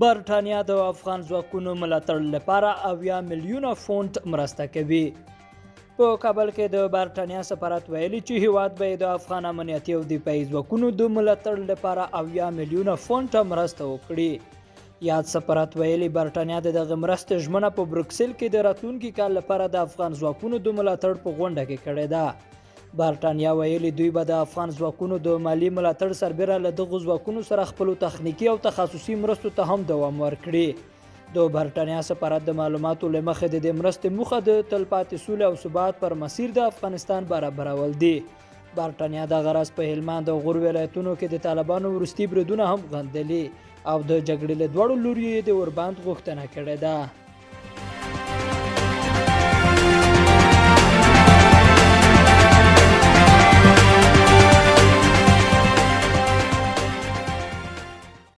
برټانیا د افغان ځواکونو ملاتړ لپاره 80 میلیونه فونټ مرسته کوي. په کابل کې د برټانیا سفارت ویلي چې هیواد به د افغان امنیتي او دفاعي ځواکونو د ملاتړ لپاره 80 میلیونه فونټ مرسته وکړي. یاد سفارت ویلي برټانیا دغه مرستې ژمنه په بروکسل کې د راتلونکي کال لپاره د افغان ځواکونو د ملاتړ په غونډه کې کړې ده. برټانیا ویلي دوی به د افغان ځواکونو د مالی ملاتړ سربیره له دغو ځواکونو سره خپلو تخنیکي او تخصصي مرستو ته هم دوام ورکړي. د برټانیا سفارت د معلوماتو له مخې د دې مرستې موخه د تلپاتې سولې او ثبات پر مسیر د افغانستان برابرول دي. برټانیا د غرض په هلمند او غور ولایتونو کې د طالبانو وروستي بریدونه هم غندلي او د جګړې له دواړو لوري د اوربند غوښتنه کړې ده.